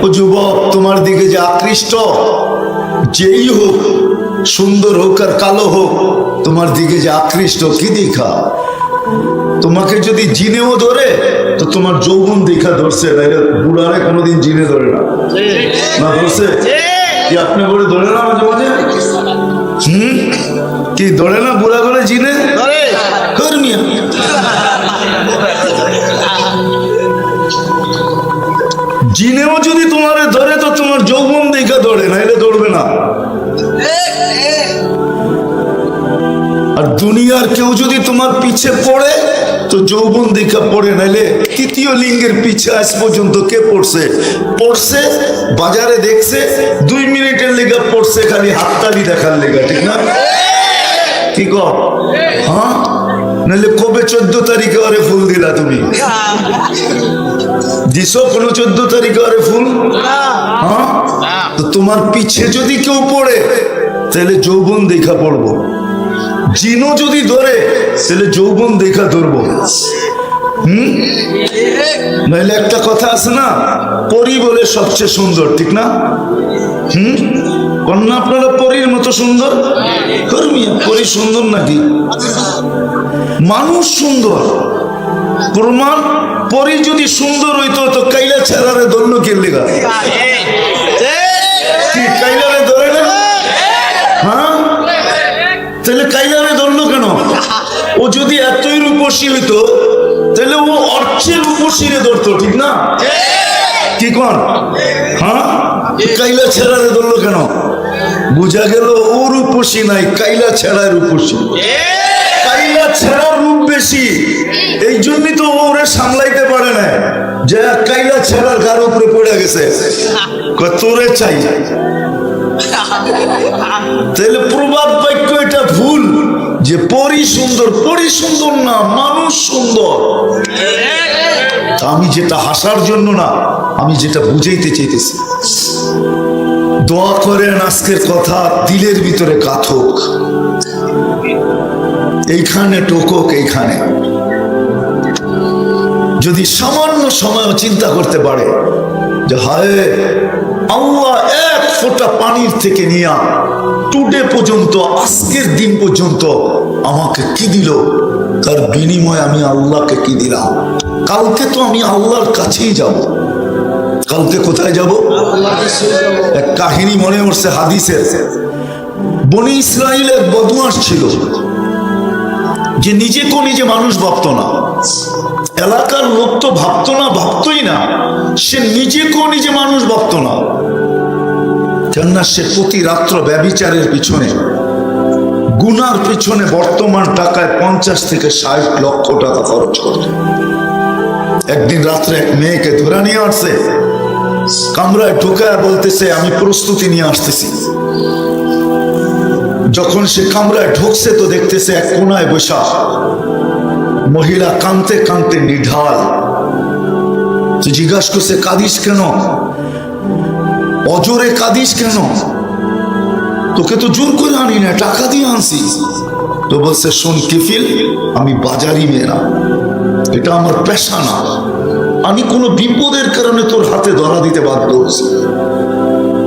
ও যুবক, তোমার দিকে যে আকৃষ্ট, যেই হোক, সুন্দর হোক আর কালো হোক, তোমার দিকে যে আকৃষ্ট, কি দেখা? তোমাকে যদি জিনেও ধরে তো তোমার যৌবন দেখা ধরছে, বুড়ারে কোনোদিন জিনে ধরে না। না ধরছে কি? আপনি করে ধরে না মাঝে মাঝে? কি ধরে না বুড়া করে জিনে? জিনেও যদি তোমারে ধরে তো তোমার যৌবন দেখা ধরে, না এলে ধরবে না। আর দুনিয়ার কেউ যদি তোমার পিছে পড়ে তো যৌবন দেখা পড়ে, নাইলে তৃতীয় লিঙ্গের পিছে আজ পর্যন্ত কে পড়ছে? পড়ছে বাজারে দেখছে, 2 মিনিটের লেগা পড়ছে, খালি হাততালি দেখার লেগা, ঠিক না? কি কর? হ্যাঁ, নাহলে কবে 14 তারিখে আরে ফুল দিলা তুমি? দিছো কোনো 14 তারিখে আরে ফুল? হ্যাঁ, তো তোমার পিছে যদি কেউ পড়ে তাহলে যৌবন দেখা পড়বো। জিনও যদি ধরে তাহলে যৌবন দেখা ধরবো। নাহলে একটা কথা আছে না, পরী বলে সবচেয়ে সুন্দর, ঠিক না? কন্যা আপনারা পরীর মতো সুন্দর? পরী সুন্দর নাকি? মানুষ সুন্দর। প্রমাণ, পরী যদি সুন্দর হইতো তো কাইলা ছেড়ারে ধরল কে লেগা? কাইলারে ধরে না? হ্যাঁ, তাহলে কাইলারে ধরলো কেন? ও যদি এতই রূপসী হইতো তাহলে ও অর্চের রূপসীরে ধরতো, ঠিক না? কি কন? হ্যাঁ, কাইলা ছেড়ারে ধরলো কেন? বুঝা গেল ও রূপসী নাই, কাইলা ছেড়ায় রূপসী। কাইলা ছেড়ার রূপ বেশি, এই জন্যই তো ওরে সামলাইতে পারে না, যে কাইলা ছেড়ার গার উপরে পড়ে গেছে, তোরে চাই। তাহলে প্রবাদ বাক্য এটা ভুল যে পরী সুন্দর। পরী সুন্দর না, মানুষ সুন্দর। আমি যেটা হাসার জন্য না, আমি যেটা বুঝাইতে চাইতেছি, দোয়া করেন আজকের কথা দিলের ভিতরে কাথক, এইখানে টোকক, এইখানে যদি সামান্য সময় চিন্তা করতে পারে যে হায় আল্লাহ এক ফোঁটা পানির থেকে নিয়ে টুডে পর্যন্ত, আজকের দিন পর্যন্ত আমাকে কি দিল, তার বিনিময়ে আমি আল্লাহকে কি দিলাম। কালকে তো আমি আল্লাহর কাছেই যাব। কালকে কোথায় যাব? এক কাহিনী মনে পড়ছে হাদিসের। বনি ইসরাইলের বদমাশ ছিল যে নিজেকে নিজে মানুষ ভাবতো না, এলাকার লোক তো ভাবতো না, ভাবতোই না, সে নিজেকেও নিজে মানুষ ভাবতো না। কেননা সে প্রতি রাত্র ব্যভিচারের পিছনে, গুনার পিছনে বর্তমান টাকায় 50 থেকে 60 লক্ষ টাকা খরচ করত। একদিন রাত্রে এক মেয়েকে ধরে নিয়ে আসছে, কামরায় ঢুকায় বলতেছে আমি প্রস্তুতি নিয়ে আসতেছি। যখন সে কামরায় ঢুকছে তো দেখতেছে এক কোনায় বসা মহিলা কাঁদতে কাঁদতে নিঢাল। তো জিজ্ঞাসা করছে কাঁদিস কেন, অজরে কাঁদিস কেন? তোকে তো জোর করে আনি না, টাকা দিয়ে আনছি। তো বলছে শোন কিফিল, আমি বাজারি মেয়ে না, এটা আমার পেশা না, আমি কোনো বিপদের কারণে তোর হাতে ধরা দিতে বাধ্য হয়েছি,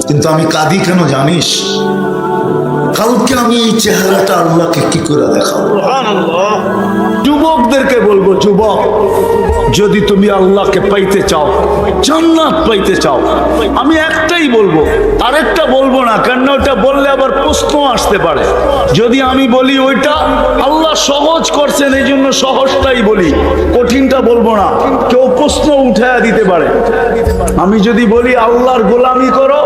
কিন্তু আমি কাঁদি কেন জানিস? কালকে আমি এই চেহারাটা আল্লাহকে কি করে দেখাবো। যুবকদেরকে বলবো, যুবক যদি তুমি আল্লাহকে পাইতে চাও, জান্নাত পাইতে চাও, আমি একটাই বলবো, আরেকটা বলবো না, কারণ ওটা বললে আবার প্রশ্ন আসতে পারে। যদি আমি বলি ওইটা আল্লাহ সহজ করছেন এই জন্য সহজটাই বলি, কঠিনটা বলবো না, কেউ প্রশ্ন উঠায়া দিতে পারে। আমি যদি বলি আল্লাহর গোলামি করো,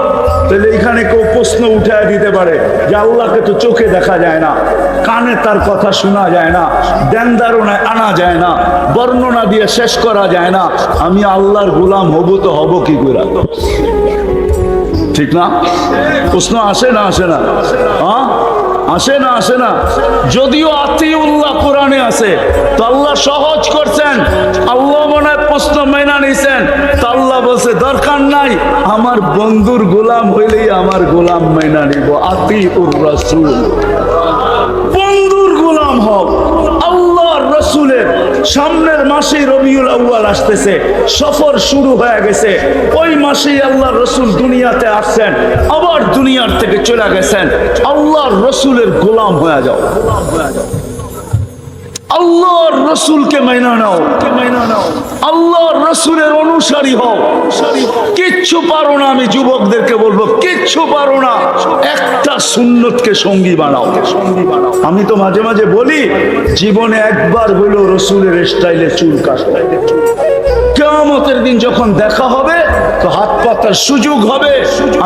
তাহলে এখানে কেউ প্রশ্ন উঠায়া দিতে পারে যে আল্লাহকে তো চোখে দেখা যায় না, কানে তার কথা শোনা যায় না, ধ্যান ধারণায় আনা যায় না, বর্ণনা দিয়ে শেষ করা যায় না, আমি আল্লাহর গোলাম হব তো হব কি করে? ঠিক না? প্রশ্ন আসে না? আসে না? হ্যাঁ, আসে না? আসে না? যদিও আতিউল্লাহ কোরআনে আছে, তো আল্লাহ সহজ করছেন, আল্লাহ মনে হয় প্রশ্ন মেনা নিছেন, তো আল্লাহ বলছে দরকার নাই, আমার বন্ধুর গোলাম হইলেই আমার গোলাম মেনা নিব। আতিউর রাসূল, বন্ধুর গোলাম হও, আল্লাহর রসুলের সামনের মাসেই রবিউল আউয়াল আসতেছে, সফর শুরু হয়ে গেছে। ওই মাসেই আল্লাহর রসুল দুনিয়াতে আসছেন, আবার দুনিয়ার থেকে চলে গেছেন। আল্লাহর রসুলের গোলাম হয়ে যাও, আল্লাহর রসুলকে মাইনা নাও, আল্লাহর রসুলের অনুসারী হও। কিচ্ছু পারো না, আমি যুবকদেরকে বলবো, কিচ্ছু পারো না, একটা সুন্নতকে সঙ্গী বানাও। আমি তো মাঝে মাঝে বলি, জীবনে একবার হলো রসুলের স্টাইলে চুল কাটো। কিয়ামতের দিন যখন দেখা হবে তো হাত পাতার সুযোগ হবে,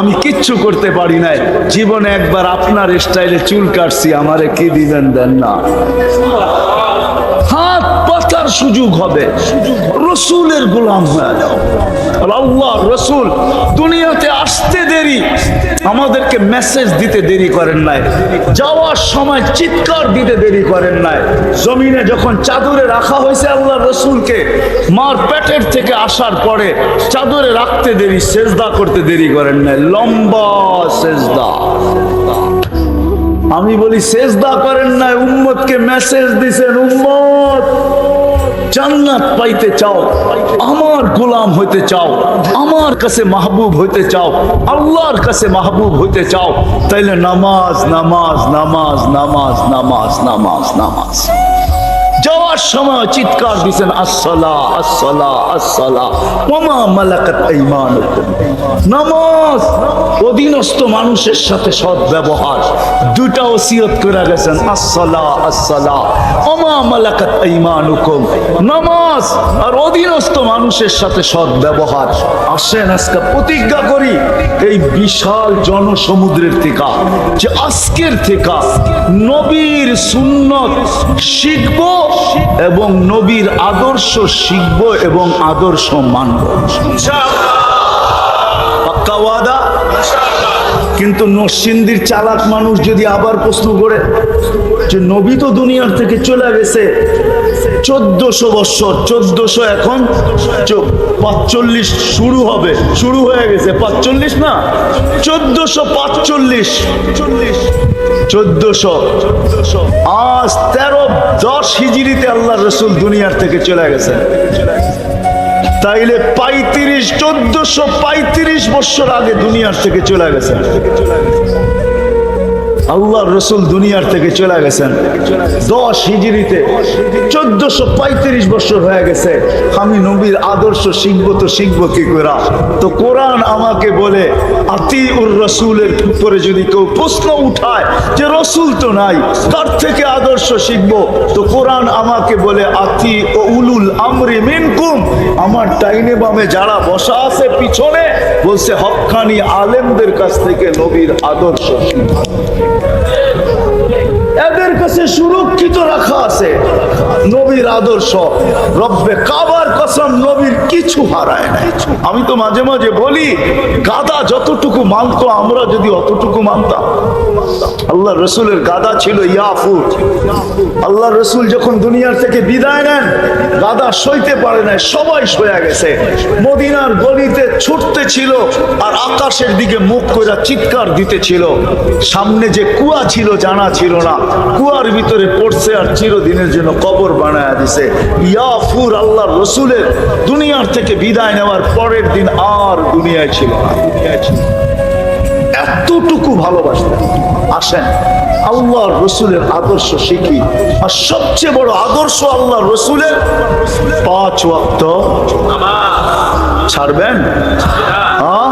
আমি কিচ্ছু করতে পারি নাই, জীবনে একবার আপনার স্টাইলে চুল কাটছি, আমারে কি দিবেন দেন না। হাত পাতার সুযোগ হবে, রসুলের গোলাম হয়ে যাও। আল্লাহ রসুল দুনিয়াতে আসতে দেরি, আমাদেরকে মেসেজ দিতে দেরি করেন নাই, যাওয়ার সময় চিৎকার দিতে দেরি করেন নাই। জমিনে যখন চাদরে রাখা হয়েছে আল্লাহ রসুলকে, মার পেটের থেকে আসার পরে চাদরে রাখতে দেরি, সেজদা করতে দেরি করেন নাই, লম্বা সেজদা। আমি বলি সেজদা করেন নাই, উম্মতকে মেসেজ দিছেন, উম্মত জান্নাত পাইতে চাও, আমার গোলাম হইতে চাও, আমার কাছে মাহবুব হইতে চাও, আল্লাহর কাছে মাহবুব হইতে চাও, তাইলে নামাজ নামাজ নামাজ নামাজ নামাজ নামাজ নামাজ। যাওয়ার সময় চিৎকার দিছেন, আসসালা আসসালা আসসালা ওমা মালাকাত আইমানুকুম। নামাজ, অধীনস্থ মানুষের সাথে সৎ ব্যবহার, দুটা ওসিয়ত করে গেছেন, আসসালা আসসালা ওমা মালাকাত আইমানুকুম। নামাজ আর অধীনস্থ মানুষের সাথে সৎ ব্যবহার। আসেন আজকে প্রতিজ্ঞা করি এই বিশাল জনসমুদ্রের থেকে, যে আজকের থেকে নবীর সুন্নত শিখব এবং নবীর আদর্শ শিখব এবং আদর্শ মানব। পাক্কা ওয়াদা? কিন্তু নরসিংদীর চালাক মানুষ যদি আবার প্রশ্ন করে যে নবী তো দুনিয়ার থেকে চলে গেছে 1400 বছর, 1400 এখন 45 শুরু হবে, শুরু হয়ে গেছে 45 না, 1445, 1400 আজ 1310 হিজরিতে আল্লাহ রসুল দুনিয়ার থেকে চলে গেছেন। তাইলে 1435 বছর আগে দুনিয়ার থেকে চলে গেছেন আল্লাহ রসুল, দুনিয়ার থেকে চলে গেছেন 10 হিজরিতে, 1435 বছর হয়ে গেছে। আমি নবীর আদর্শ শিখবো তো শিখবো কি করে? তো কোরআন আমাকে বলে আতিউর রসুলের উপরে যদি কেউ প্রশ্ন উঠায় যে রসুল তো নাই, তার থেকে আদর্শ শিখবো, তো কোরআন আমাকে বলে আতি ও উলুল আমরি মিনকুম। আমার ডাইনে বামে যারা বসা আছে পিছনে, বলছে হক্কানি আলেমদের কাছ থেকে নবীর আদর্শ শিখবো। এদের কাছে সুরক্ষিত রাখা আছে নবীর আদর্শ। রব্বে কাবার কসম, নবীর কিছু হারায় নাই। আমি তো মাঝে মাঝে বলি, গাদা যতটুকু মানতো আমরা যদি অতটুকু মানতাম। আল্লাহ রসুলের গাদা ছিল ইয়াফুর। আল্লাহ রসুল যখন দুনিয়ার থেকে বিদায় নেন, গাদা সইতে পারে নাই, সবাই সয়ে গেছে, মদিনার গলিতে ছুটতে ছিল আর আকাশের দিকে মুখ করে চিৎকার দিতেছিল। সামনে যে কুয়া ছিল জানা ছিল না, কুয়ার ভিতরে পড়ছে আর চিরদিনের জন্য কবর বানায় দিছে। ইয়াফুর আল্লাহ রসুলের দুনিয়ার থেকে বিদায় নেওয়ার পরের দিন আর দুনিয়ায় ছিল না। এতটুকু ভালোবাসতেন। আসেন আল্লাহর রসুলের আদর্শ শিখি। আর সবচেয়ে বড় আদর্শ আল্লাহর রসুলের 5 ওয়াক্ত ছাড়বেন। হ্যাঁ,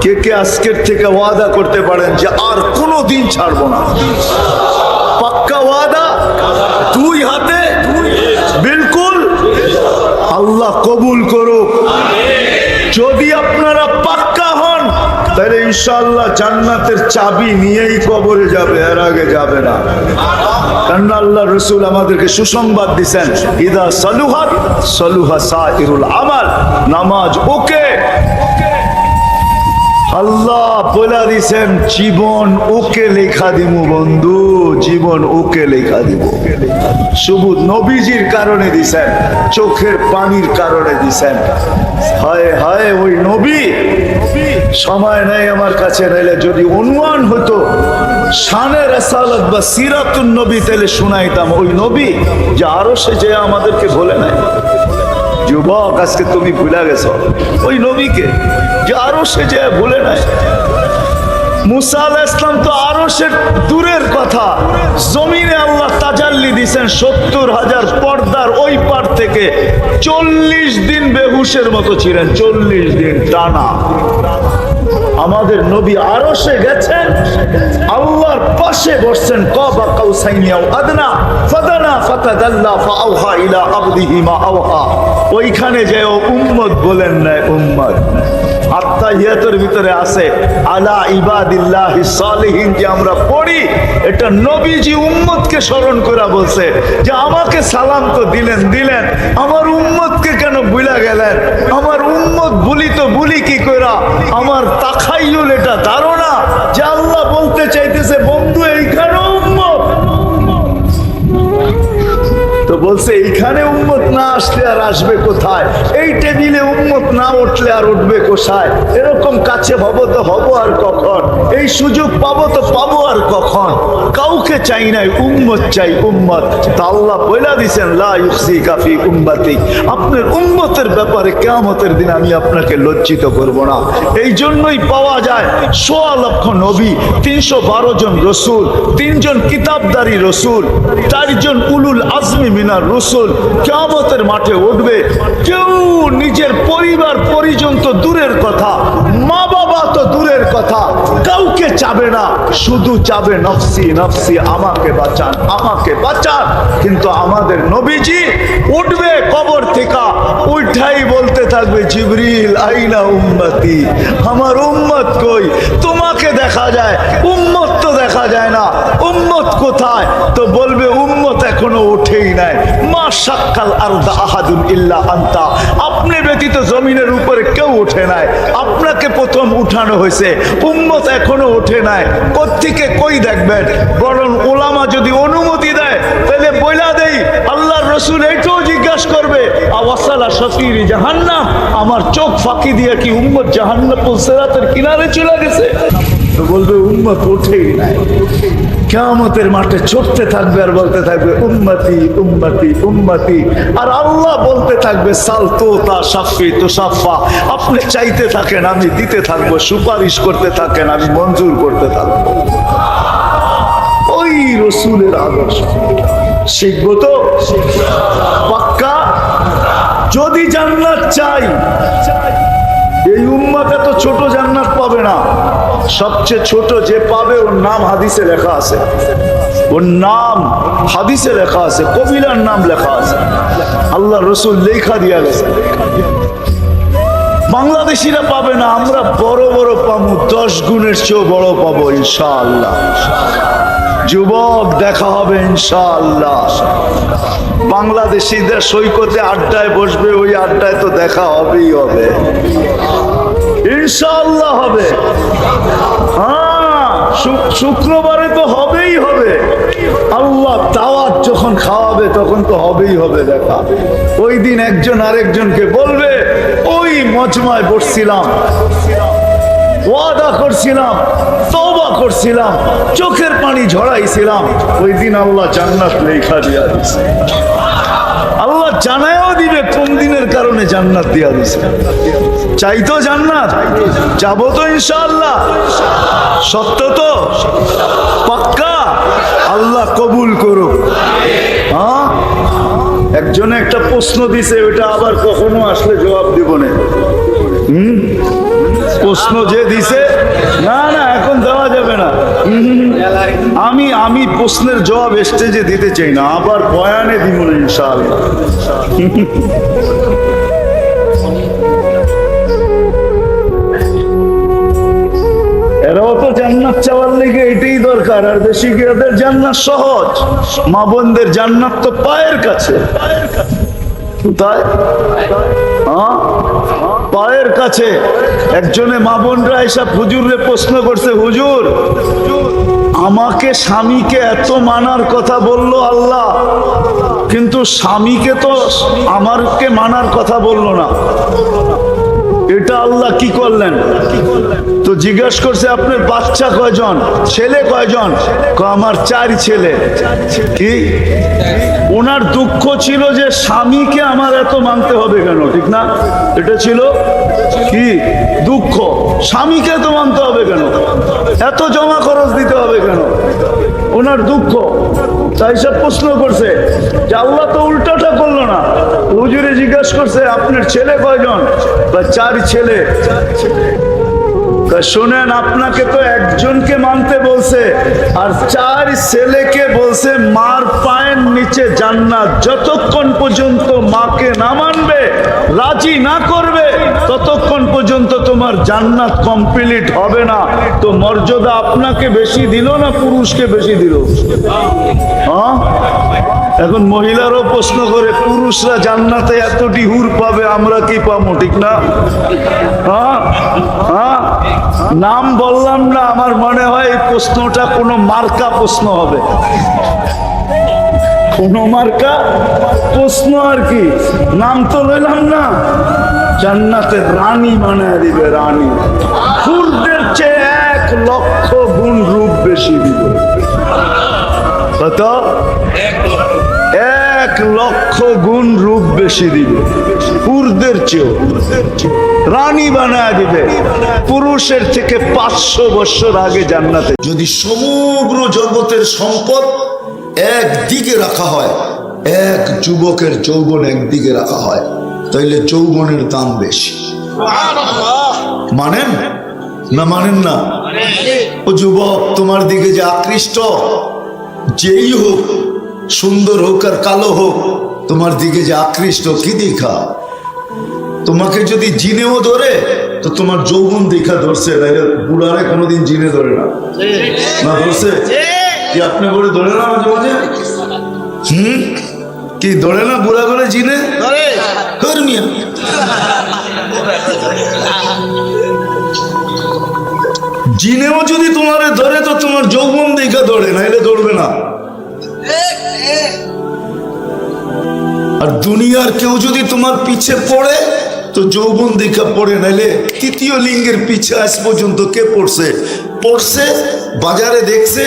কে কে আজকের থেকে ওয়াদা করতে পারেন যে আর কোনো দিন ছাড়বো না? পাক্কা ওয়াদা, 2 হাতে বিলকুল। আল্লাহ কবুল করুক। যদি আপনারা পাক্কা হন তাহলে ইনশাআল্লাহ জান্নাতের চাবি নিয়েই কবরে যাবে, এর আগে যাবে না। কারণ আল্লাহ রসুল আমাদেরকে সুসংবাদ দিচ্ছেন, ইদা সালুহাত সালুহা সাইরুল আমাল। নামাজ ওকে, আল্লাহ বলে দিছেন জীবন ওকে লেখা দিব বন্ধু, জীবন ওকে লেখা দিব। শুধু নবীজির কারণে দিছেন, চোখের পানির কারণে দিছেন। হায় হায়, ওই নবী সময় নেই আমার কাছে, নাইলে যদি অনুমান হতো শানে রাসালাত বা সিরাতুন নবী তাহলে শুনাইতাম। ওই নবী যে আরো সে যে আমাদেরকে বলে নাই, যুবক আজকে তুমি ভুলে গেছো ওই নবীকে যে আরো সে যে ভুলে নাই। মুসা আলাইহিস সালাম তো আরো সে দূরের কথা, জমিনে আল্লাহ তাজাল্লি দিয়েছেন 70,000 পর্দার ওই পার থেকে। 40 দিন বেহুশের মতো ছিলেন, 40 দিন টানা। আমাদের নবী আরশে গেছেন, আল্লাহর পাশে বসছেন। কাবা কাউসাইনি আও আদনা ফাদানা ফাতাদাল্লা ফাআওহা ইলা আবদিহি মা আওহা। ওইখানে যে উম্মত বলেন না, উম্মত আত্তাহিয়াতের ভিতরে আছে আলা ইবাদিল্লাহি সালিহিন যে আমরা পড়ি, এটা নবীজি উম্মতকে স্মরণ করে বলছে যে আমাকে সালাম তো দিলেন, আমার উম্মতকে কেন ভুলে গেলেন? আমার উম্মত ভুলি তো ভুলি কি কইরা? আমার তাখাইয়ুল এটা ধারণা যে আল্লাহ বলতে চাইতেছে বন্ধু এইখানেও উম্মত। তো বলছে এইখানে উম্মত না আসলে আর আসবে কোথায়? এই টেবিলে উম্মত না উঠলে আর উঠবে কোথায়? এরকম কাছে হবো তো হবো আর কখন? এই সুযোগ পাবো তো পাবো আর কখন? কাউকে চাই নাই, উম্মত চাই, উম্মত। তা আল্লাহ বইলা দিছেন লা ইউখজিকা ফি উম্মতি, আপনার উম্মতের ব্যাপারে কিয়ামতের দিন আমি আপনাকে লজ্জিত করব না। এই জন্যই পাওয়া যায় ১৬ লক্ষ নবী, ৩১২ জন রসুল, ৩ জন কিতাবদারি রসুল, ৪ জন উলুল আজমি মিনার রসুল কিয়ামতের মাঠে উঠবে। কেউ নিজের পরিবার পরিজন তো দূরের কথা, মা বাবা তো দূরের কথা, কাউকে চাবে না, শুধু চাবে নফসি নফসি, আমাকে বাঁচান, আমাকে বাঁচান। কিন্তু আমাদের নবীজি উঠবে কবর থেকে, উঠাই বলতে থাকবে জিবরিল আইনা উম্মতি, আমার উম্মত কই? তোমাকে দেখা যায়, উম্মত তো দেখা যায় না, উম্মত কোথায়? তো বলবে উম্মত এখনো ওঠেই নাই। মা শাক্কাল আরদা আহাদুন ইল্লা আনতা, আপনি ব্যতীত জমিনের উপরে কেউ ওঠে নাই, আপনাকে প্রথম উঠানো হয়েছে, উম্মত এখনো ওঠে নাই। কোত্থেকে কই দেখবেন? বরং ওলামা যদি অনুমতি দেয় তাহলে বইলা দেই, আল্লাহর রাসূল এইটাও জিজ্ঞাসা করবে আওয়াসালা শাফির জাহান্নাম, আমার চোখ ফাঁকি দিয়ে কি উম্মত জাহান্নাম সিরাতের কিনারে চলে গেছে? তো বলবে উম্মত ওঠেই নাই। কিয়ামতের মাঠে ছুটতে থাকবে আর বলতে থাকবে উম্মতি উম্মতি উম্মতি। আর আল্লাহ বলতে থাকবে সাল তোতা শাফি তুসাফা, আপনি চাইতে থাকেন আমি দিতে থাকবো, সুপারিশ করতে থাকেন আমি মঞ্জুর করতে থাকবো। ওই রসুলের আদর্শ শিখবো তো পাক্কা। যদি জান্নাত চাই, এই উম্মত এত ছোট জান্নাত পাবে না। সবচেয়ে ছোট যে পাবে ওর নাম হাদিসে লেখা আছে, ওর নাম হাদিসে লেখা আছে, কবিলার নাম লেখা আছে, আল্লাহ রসুল লেখা দিয়া গেছে। বাংলাদেশিরা পাবে না, আমরা বড় বড় পাবো, 10 গুণের চেয়েও বড় পাবো ইনশাআল্লাহ। যুবক দেখা হবে ইনশাআল্লাহ। বাংলাদেশিদের সৈকতে আড্ডায় বসবে, ওই আড্ডায় তো দেখা হবেই হবে ইনশাআল্লাহ, হবে। হ্যাঁ, শুক্রবারে তো হবেই হবে। আল্লাহ দাওয়াত যখন খাওয়াবে তখন তো হবেই হবে দেখা। ওই দিন একজন আরেকজনকে বলবে ওই মজমায় বসছিলাম, ওয়াদা করছিলাম, তওবা করছিলাম, চোখের পানি ঝরাইছিলাম, ওই দিন আল্লাহ জান্নাত লেখা দিয়া দিছে। আল্লাহ জানায়ও দিবে কোন দিনের কারণে জান্নাত দিয়া দিছে। চাইতো জান্নাত, যাবো তো ইনশাআল্লাহ, সত্য তো পাক্কা। আল্লাহ কবুল করুক। হ্যাঁ, একজনে একটা প্রশ্ন দিছে, ওইটা আবার কখনো আসলে জবাব দিব না। প্রশ্ন যে দিছে, না না এখন দেওয়া যাবে না। আমি প্রশ্নের জবাব স্টেজে দিতে চাই না, আবার বয়ানে দিব না ইনশাআল্লাহ। এরাও তো জান্নাত চাওয়ার লেগে এটাই দরকার। আর বেশি কি ওদের জান্নাত সহজ? মা বোনদের জান্নাত তো পায়ের কাছে। কোথায়? পায়ের কাছে। একজনে মা বোনরা এসব হুজুরে প্রশ্ন করছে, হুজুর আমাকে স্বামীকে এত মানার কথা বললো আল্লাহ, কিন্তু স্বামীকে তো আমারকে মানার কথা বললো না, এটা আল্লাহ কি করলেন? তো জিজ্ঞাসা করছে আপনার বাচ্চা কয়জন, ছেলে কয়জন? আমার 4 ছেলে। কি ওনার দুঃখ ছিল যে স্বামীকে আমার এত মানতে হবে কেন, ঠিক না? এটা ছিল কি দুঃখ, স্বামীকে তো মানতে হবে কেন, এত জমা খরচ দিতে হবে কেন, ওনার দুঃখ। তাই সব প্রশ্ন করছে যে আল্লাহ তো উল্টাটা করলো না। হুজুরে জিজ্ঞাসা করছে আপনার ছেলে কয়জন? বা 4 ছেলে। শোনেন, আপনাকে তো একজনকে মানতে বলছে আর 4 ছেলেকে বলছে মার পায়ের নিচে জান্নাত। যতক্ষণ পর্যন্ত মাকে না মানবে, রাজি না করবে, ততক্ষণ পর্যন্ত তোমার জান্নাত কমপ্লিট হবে না। তো মর্যাদা আপনাকে বেশি দিল না পুরুষকে বেশি দিল? হ্যাঁ, এখন মহিলারও প্রশ্ন করে পুরুষরা জান্নাতে এতটি হুর পাবে, আমরা কি পাবো, ঠিক না? হ্যাঁ হ্যাঁ, নাম বললাম না, আমার মনে হয় এই প্রশ্নটা কোনো মার্কা প্রশ্ন হবে, কোনো মার্কা প্রশ্ন আর কি। নাম তো লইলাম না, জান্নাতের রানী বানায় দিবে, রানী। হুরদের চেয়ে 1 লক্ষ গুণ রূপ বেশি দিবে। কত? 1 লক্ষ গুণ রূপ বেশি দিবে, পুরুষদের চেয়েও রানী বানায় দিবে। পুরুষের থেকে 500 বছর আগে জান্নাতে। যদি সমগ্র জগতের সম্পদ একদিকে রাখা হয়, এক যুবকের যৌবন একদিকে রাখা হয়, তাইলে যৌবনের দাম বেশি। মানেন না মানেন না? ও যুবক, তোমার দিকে যে আকৃষ্ট, যেই হোক, সুন্দর হোক আর কালো হোক, তোমার দিকে যে আকৃষ্ট, কি দেখা? তোমাকে যদি জিনেও ধরে তো তোমার যৌবন দেখা ধরছে, বুড়ারে কোনোদিন জিনে ধরে না। না ধরছে কি? আপনি করে ধরে না মাঝে মাঝে? কি ধরে না বুড়া করে জিনে? জিনেও যদি তোমারে ধরে তো তোমার যৌবন দেখা ধরে, নাইলে ধরবে না। আর দুনিয়ার কেউ যদি তোমার পিছে পড়ে তো যৌবন দেখা পড়ে, নাইলে তৃতীয় লিঙ্গের পিছে আজ পর্যন্ত কে পড়ছে? পড়ছে বাজারে দেখছে,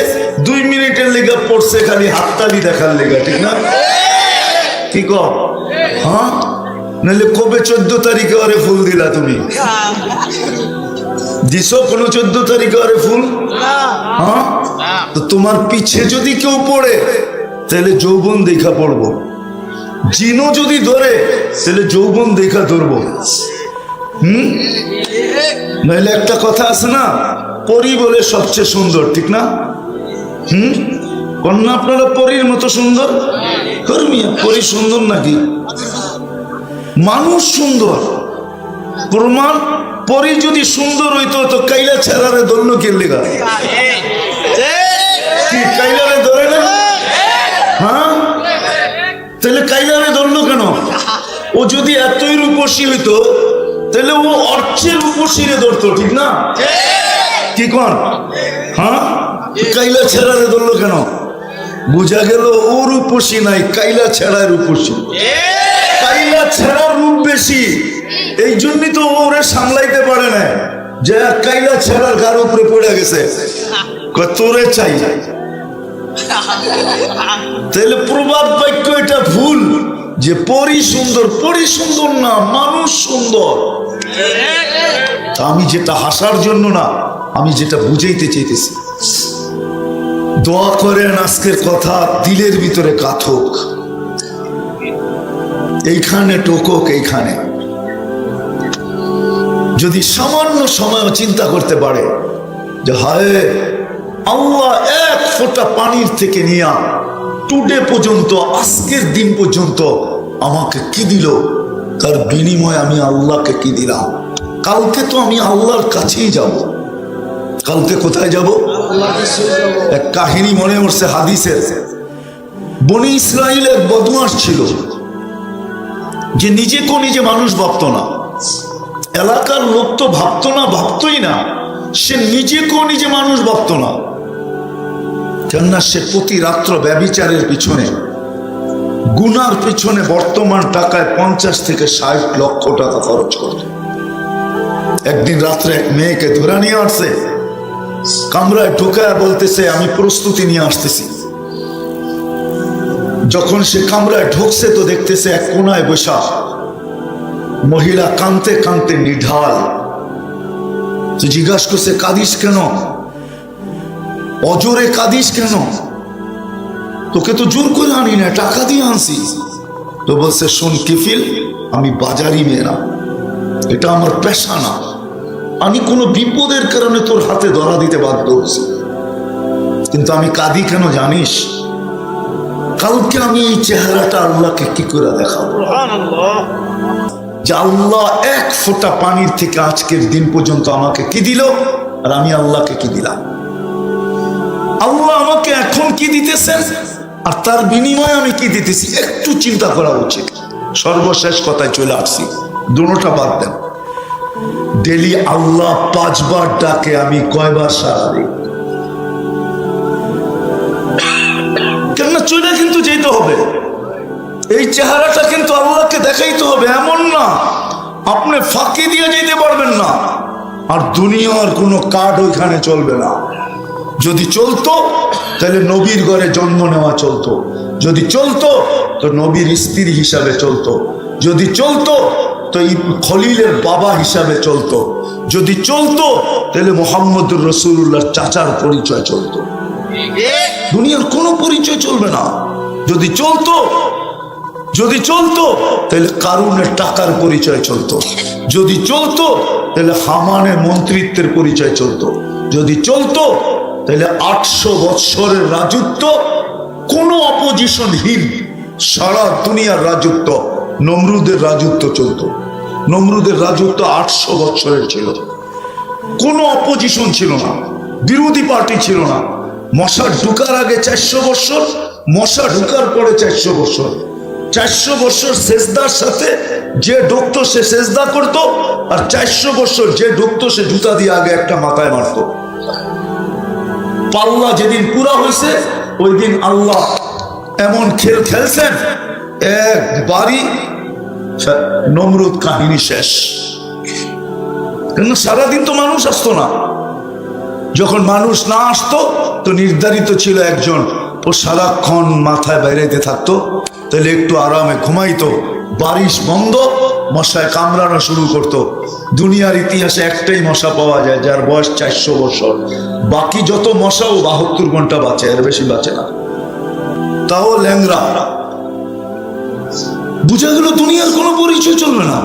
2 মিনিটের লেগা পড়ছে, খালি হাততালি দেখার লেগা, ঠিক না? কি কর? হ্যাঁ, নাহলে কবে 14 তারিখে আরে ফুল দিলা তুমি? দিছো কোনো 14 তারিখে আরে ফুল? হ্যাঁ, তো তোমার পিছে যদি কেউ পড়ে তাহলে যৌবন দেখা পড়বো। জিনও যদি ধরে তাহলে যৌবন দেখা ধরবো। নাহলে একটা কথা আছে না, পরি বলে সবচেয়ে সুন্দর, ঠিক না? কন্যা আপনারা পরীর মতো সুন্দর? কর্মিয়া পরি সুন্দর নাকি? মানুষ সুন্দর, প্রমাণ। পরি যদি সুন্দর হইতো তো কাইলা ছেড়ারে ধরল কে লেগা? কাইলারে ধরে না? হ্যাঁ, তাহলে কাইলারে ধরলো কেন? ও যদি এতই রূপসী হইতো তাহলে ও অর্চের রূপসীরে ধরতো, ঠিক না? কি কন? হ্যাঁ, কাইলা ছেড়ারে ধরলো কেন? বোঝা গেল ও রূপসী নাই, কাইলা ছেড়ার রূপসী। কাইলা ছেড়ার রূপ বেশি, এই জন্যই তো ওরে সামলাইতে পারে না, যে কাইলা ছেড়ার গার উপরে পড়ে গেছে, তোরে চাই। তাহলে প্রবাদ বাক্য এটা ভুল যে পরি সুন্দর। পরি সুন্দর না, মানুষ সুন্দর। আমি যেটা হাসার জন্য না, আমি যেটা বুঝাইতে চাইতেছি, দোয়া করেন আজকের কথা দিলের ভিতরে কাথক, এইখানে টোকক, এইখানে যদি সামান্য সময় চিন্তা করতে পারে যে হায় আল্লাহ 1 ফোঁটা পানির থেকে নিয়ে টুডে পর্যন্ত, আজকের দিন পর্যন্ত আমাকে কি দিল, তার বিনিময়ে আমি আল্লাহকে কি দিলাম। কালকে তো আমি আল্লাহর কাছেই যাব। কালকে কোথায় যাব? এক কাহিনী মনে পড়ছে হাদিসের। বনি ইসরাইল এক বদমাশ ছিল যে নিজেকে নিজে মানুষ ভাবতো না, এলাকার লোক তো ভাবতো না, ভাবতোই না, সে নিজেকেও নিজে মানুষ ভাবতো না। কেননা সে প্রতি রাত্র ব্যভিচারের পিছনে, গুনার পিছনে বর্তমান টাকায় 50 থেকে 60 লক্ষ টাকা খরচ করত। একদিন রাত্রে এক মেয়েকে ধরে নিয়ে আসছে, কামরায় ঢোকায় বলতেছে আমি প্রস্তুতি নিয়ে আসতেছি। যখন সে কামরায় ঢুকছে তো দেখতেছে এক কোনায় বসা মহিলা কাঁদতে কাঁদতে নিঢাল। তো জিজ্ঞাসা করছে কাঁদিস কেন, অজরে কাঁদিস কেন? তোকে তো জোর করে আনি না, টাকা দিয়ে আনছি। তো বলছে শোন কিফিল, আমি বাজারি মেয়ে না, এটা আমার পেশা না, আমি কোনো বিপদের কারণে তোর হাতে ধরা দিতে বাধ্য হয়েছি। কিন্তু আমি কাঁদি কেন জানিস? কালকে আমি এই চেহারাটা আল্লাহকে কি করে দেখাবো? যে আল্লাহ এক ফোঁটা পানির থেকে আজকের দিন পর্যন্ত আমাকে কি দিল, আর আমি আল্লাহকে কি দিলাম। আল্লাহ আমাকে এখন কি দিতেছেন আর তার বিনিময়ে আমি কি দিতেছি, একটু চিন্তা করা উচিত। সর্বশেষ কথায় চলে আসছি, দুটোটা বাদ দেন। ডেলি আল্লাহ 5 বার ডাকে, আমি কয়বার সারা দিই? কেননা চলে কিন্তু যেতে হবে, এই চেহারাটা কিন্তু আল্লাহকে দেখাইতে হবে। এমন না আপনি ফাঁকি দিয়ে যেতে পারবেন না, আর দুনিয়ার কোনো কার্ড ওইখানে চলবে না। যদি চলতো তাহলে নবীর ঘরে জন্ম নেওয়া চলতো, যদি চলতো তো নবীর স্ত্রী হিসাবে চলতো, যদি চলতো তো খলিলের বাবা হিসাবে চলতো, যদি চলতো তাহলে মুহাম্মদুর রাসূলুল্লাহর চাচার পরিচয় চলতো। দুনিয়ার কোনো পরিচয় চলবে না। যদি চলতো তাহলে কারুনের টাকার পরিচয় চলতো, যদি চলতো তাহলে হামানের মন্ত্রিত্বের পরিচয় চলতো, যদি চলতো তাহলে 800 বৎসরের রাজত্ব কোনো অপোজিশনহীন সারা দুনিয়ার রাজত্ব, নমরুদের রাজত্ব চলতো। নমরুদের রাজত্ব 800 বৎসরের ছিল, কোনো অপোজিশন ছিল না, বিরোধী পার্টি ছিল না। মশা ঢুকার আগে 400 বৎসর, মশা ঢুকার পরে 400 বৎসর। 400 বৎসর সেজদার সাথে যে ঢুকতো সে সেজদা করতো, আর 400 বৎসর যে ঢুকতো সে জুতা দিয়ে আগে একটা মাথায় মারতো। পাল্লা যেদিন পুরা হয়েছে ওই দিন আল্লাহ এমন খেল খেলছেন, একবারই নমরুদ কাহিনী শেষ। কিন্তু সারাদিন তো মানুষ আসতো না, যখন মানুষ না আসতো তো নির্ধারিত ছিল একজন, ও সারাক্ষণ মাথায় বাইরেতে থাকতো, তাহলে একটু আরামে ঘুমাইতো। বারিশ বন্ধ, মশায় কামড়ানো শুরু করতো। দুনিয়ার ইতিহাসে একটাই মশা পাওয়া যায় যার বয়স 400 বছর, বাকি যত মশাও 72 ঘন্টা বাঁচে, এর বেশি বাঁচে না, তাও ল্যাংরা। বুঝা গেল দুনিয়ার কোনো পরিচয় চলবে না।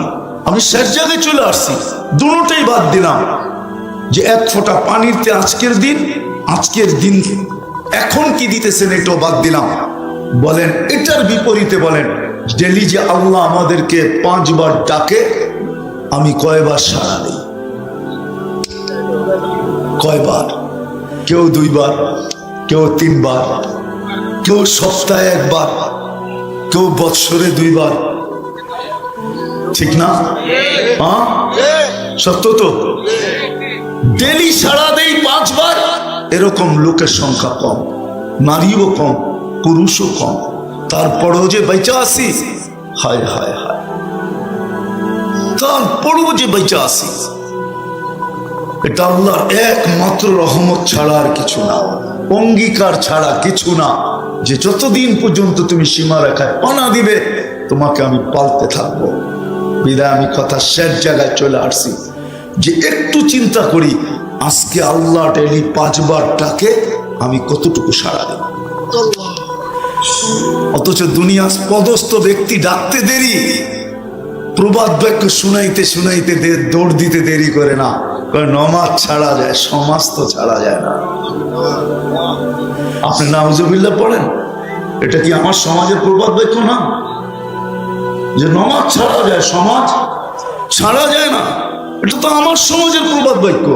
আমি শেষ জায়গায় চলে আসছি, দুটোটাই বাদ দিলাম। যে এক ফোঁটা পানিতে আজকের দিন এখন কি দিতেছেন এটাও বাদ দিলাম। বলেন এটার বিপরীতে বলেন, ডেলি যে আল্লাহ আমাদেরকে 5 বার ডাকে, আমি কয়বার সাড়া দিই? কয়বার? কেউ 2 বার, কেউ 3 বার, কেউ সপ্তাহে 1 বার, কেউ বৎসরে 2 বার। ঠিক না? হ্যাঁ, সত্য তো। ডেলি সাড়া দেই 5 বার, এরকম লোকের সংখ্যা কম, নারীও কম, পুরুষও কম। তারপরেও যে বেঁচে আসি, হায় হায় হায়, তারপরেও যে বেঁচে আসি, এটা আল্লাহর একমাত্র রহমত ছাড়া আর কিছু না, অঙ্গীকার ছাড়া কিছু না। যে যতদিন পর্যন্ত তুমি সীমা রেখায় পানা দিবে, তোমাকে আমি পালতে থাকবো। বিদায় আমি কথা শেষ জায়গায় চলে আসছি, যে একটু চিন্তা করি আজকে আল্লাহ ডেলি 5 বার ডাকে, আমি কতটুকু সাড়া দেব। অথচ দুনিয়ার পদস্থ ব্যক্তি ডাকতে দেরি, প্রবাদ বাক্য শুনাইতে শুনাইতে দৌড় দিতে দেরি করে না। নমাজ ছাড়া যায়, সমাজ তো ছাড়া যায় না। আপনি নাউজুবিল্লাহ পড়েন, এটা কি আমার সমাজের প্রবাদ বাক্য না? যে নমাজ ছাড়া যায়, সমাজ ছাড়া যায় না, এটা তো আমার সমাজের প্রবাদ বাক্য।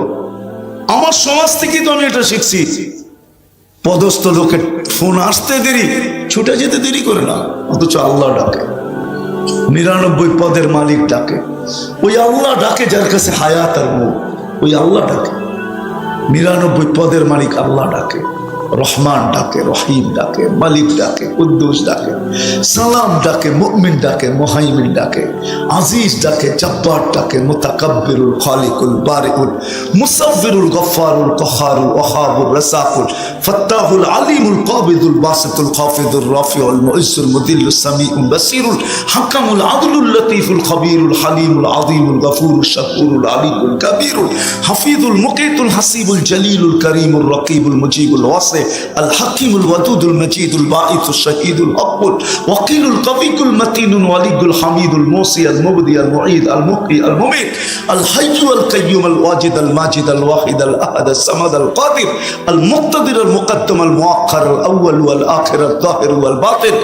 আমার সমাজ থেকেই তো আমি এটা শিখছি। পদস্থ লোকের ফোন আসতে দেরি, ছুটে যেতে দেরি করে না, অথচ আল্লাহ ডাকে। 99 পদের মালিক ডাকে, ওই আল্লাহ ডাকে যার কাছে হায়াত আর মুখ, ওই আল্লাহ ডাকে। 99 পদের মালিক আল্লাহ ডাকে। রহমান ডাকে, রহিম ডাকে, মালিক ডাকে, কুদ্দুস ডাকে, সালাম ডাকে, মুমিন ডাকে, মুহাইমিন ডাকে, আজিজ ডাকে, জব্বার ডাকে, মুতাকাব্বিরুল খালিকুল বারিউল মুসাব্বিরুল গফফারুল কহারুল ওয়াহাবুর রাসাকুল ফাত্তাহুল আলিমুল কাবিদুল বাসিতুল খাফিদুর রাফিউল মুইসুল মুদিল্লুস সামিউল বাসিরুল হাকামুল আদলুল লতীফুল খবীরুল হালিমুল আযীমুল গফুরুল শাকুরুল আলিমুল কবীরুল হাফিজুল মুকিতুল হাসিবুল জলিলুল করিমুল রকিবুল মুজিবুল ওয়াসি আল হাকিমুল ওয়াদুদুল মজিদুল বাঈসুল শহীদুল হকুল ওয়াকিলুল কবিকুল মতিনুল ওয়ালিদুল হামিদুল মুসি আল মুবদি আল মুঈদ আল মুকি আল মুমিত আল হাইয়্যু আল কাইয়্যুম আল ওয়াজিদ আল মাজিদ আল ওয়াহিদ আল আহাদ আল সামাদ আল কাদির আল মুক্তাদির আল মুকদ্দম আল মুআক্খার আল আউয়াল ওয়াল আখির আল যাহির ওয়াল বাতিন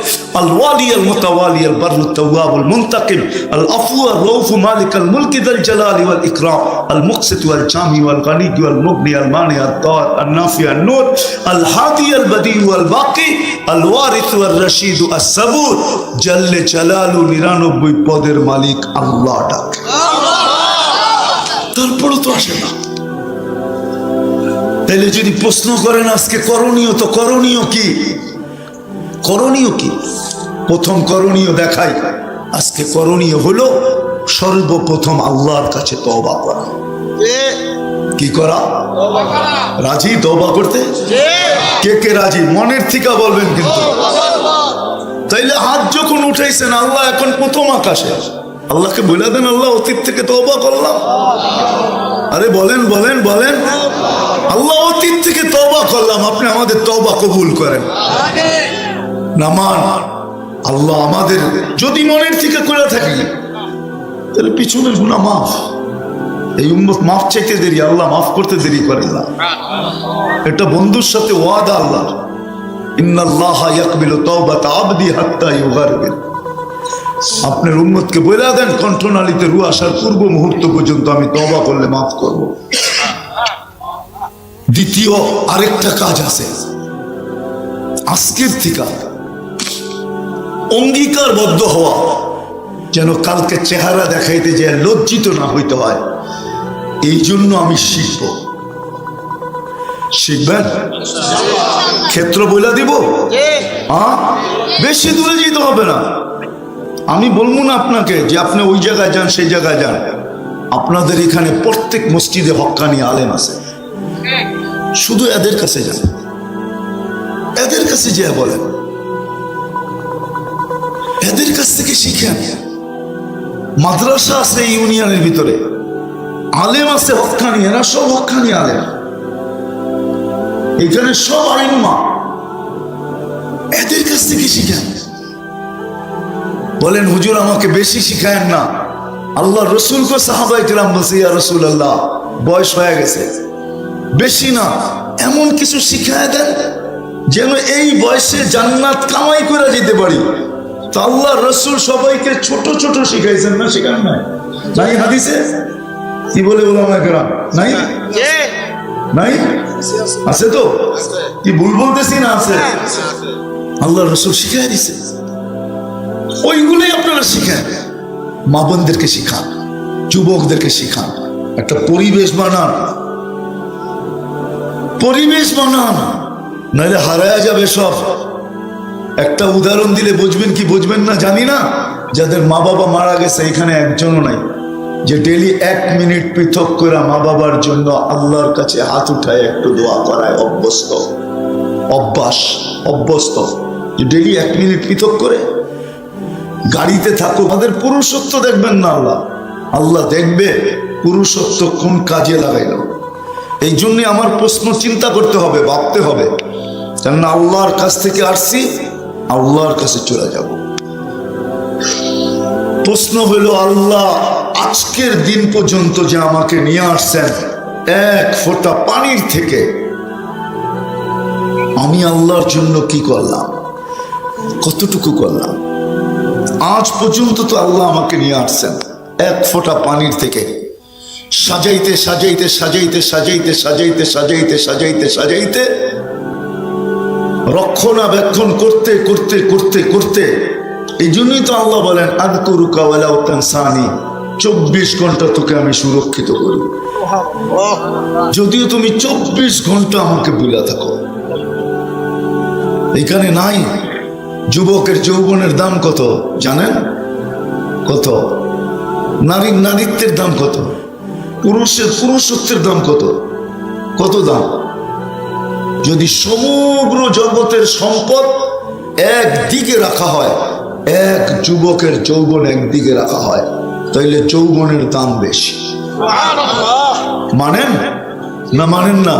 আল ওয়ালি আল মুতাওয়ালি আল বাররু التواب المنتقم العفو الرؤوف مالك الملك ذا الجلال والإكرام المقسط والجامع والغني والمغني المانع الضار النافع النور الهادي البديع والباقي الوارث والرشيد الصبور جل جلاله 99 পদের মালিক আল্লাহ ডাকে। তারপরে তো আসে না। তাহলে যদি প্রশ্ন করেন আজকে করণীয়, তো করণীয় কি? করণীয় কি? প্রথম করণীয় দেখাই। আজকে করণীয় হলো সর্বপ্রথম আল্লাহর কাছে তওবা করা। কি করা? রাজি তওবা করতে? কে কে রাজি? মনের থেকে বলবেন কিন্তু। তাইলে হাত যখন উঠাইছেন, আল্লাহ এখন প্রথম আকাশে, আল্লাহকে বলে দেন, আল্লাহ অতীত থেকে তওবা করলাম। আরে বলেন বলেন বলেন, আল্লাহ অতীত থেকে তওবা করলাম, আপনি আমাদের তওবা কবুল করেন। নামান আল্লাহ আমাদের যদি মনের থেকে করে থাকি, তাহলে পিছনের গুনাহ মাফ। এই উম্মত মাফ চাইতে দেরি, আল্লাহ মাফ করতে দেরি করেন না। এটা বন্ধুর সাথে ওয়াদা আল্লাহর, ইন্নাল্লাহা ইয়াকবিলু তাওবাতা আবদি হাত্তা ইউগারগির। আপনার উম্মতকে বলে দেন, কণ্ঠনালীতে রূহ আসার পূর্ব মুহূর্ত পর্যন্ত আমি তওবা করলে মাফ করব। দ্বিতীয় আরেকটা কাজ আছে, আজকের থেকে অঙ্গীকারবদ্ধ হওয়া, যেন কালকে চেহারা দেখাইতে যে লজ্জিত না হইতে হয়। এই জন্য আমি শিখব। শিখবেন? ক্ষেত্র বলে দিব। বেশি দূরে যেতে হবে না। আমি বলবো না আপনাকে যে আপনি ওই জায়গায় যান, সেই জায়গায় যান। আপনাদের এখানে প্রত্যেক মসজিদে হক্কানি আলেম আছে, শুধু এদের কাছে যান, এদের কাছে যে বলেন, এদের কাছ থেকে শিখেন। মাদ্রাসা আছে ইউনিয়নের ভিতরে, আলেম আছে হক্কানি, এরা সব হক্কানি আলেম, এখানে সব আইনমা, এদের কাছ থেকে শিখেন। বলেন হুজুর আমাকে বেশি শিখায়েন না। আল্লাহ রসুল কো সাহাবায়ে কিরাম বলছে, ইয়া রাসূলুল্লাহ বয়স হয়ে গেছে, বেশি না, এমন কিছু শিখায় দেন যেন এই বয়সে জান্নাত কামাই করে যেতে পারি। তো আল্লাহ রসুল সবাইকে ছোট ছোট শিখাইছেন, না শিখান নাই? নাই হাদিসে? কি বলে ওলামায়ে কেরাম? নাই নাই আছে তো? কি ভুল বলতেছি না? আছে। আল্লাহ রসুল শিখাই দিছে, ওইগুলোই আপনারা শিখেন। মা বোনদেরকে শিখান, যুবকদেরকে শিখান, একটা পরিবেশ বানান, পরিবেশ বানান, নাহলে হারায়া যাবে সব। একটা উদাহরণ দিলে বুঝবেন কি বুঝবেন না জানি না, যাদের মা বাবা মারা গেছে এখানে একজনও নাই যে ডেলি 1 মিনিট পৃথক করে মা বাবার জন্য আল্লাহর কাছে হাত উঠায় একটু দোয়া করায় অভ্যস্ত, অভ্যস্ত, যে ডেলি 1 মিনিট পৃথক করে। গাড়িতে থাকো, আমাদের পুরুষত্ব দেখবেন না আল্লাহ, আল্লাহ দেখবে পুরুষত্ব কোন কাজে লাগাইল। এই জন্য আমার প্রশ্ন চিন্তা করতে হবে, ভাবতে হবে, কেন আল্লাহর কাছ থেকে আসছি, আল্লাহর কাছে চলে যাব। প্রশ্ন হলো, আল্লাহ আজকের দিন পর্যন্ত যে আমাকে নিয়ে আসছেন, 1 ফোঁটা পানির থেকে আমি আল্লাহর জন্য কি করলাম, কতটুকু করলাম? আজ পর্যন্ত তো আল্লাহ আমাকে নিয়ে আসছেন 1 ফোঁটা পানির থেকে, সাজাইতে সাজাইতে সাজাইতে সাজাইতে সাজাইতে সাজাইতে সাজাইতে সাজাইতে রক্ষণাবেক্ষণ করতে করতে করতে করতে, এই জন্যই তো আল্লাহ বলেন আযকুরুকা ওয়ালাউ তানসানি, 24 ঘন্টা তোকে আমি সুরক্ষিত করি, যদিও তুমি 24 ঘন্টা আমাকে ভুলে থাকো। এখানে নাই। যুবকের যৌবনের দাম কত জানেন? কত? নারীর নারীত্বের দাম কত? পুরুষের পুরুষত্বের দাম কত? কত দাম? যদি সমগ্র জগতের সম্পদ একদিকে রাখা হয়, এক যুবকের যৌবন একদিকে রাখা হয়, তাইলে যৌবনের দাম বেশি। মানেন না মানেন না?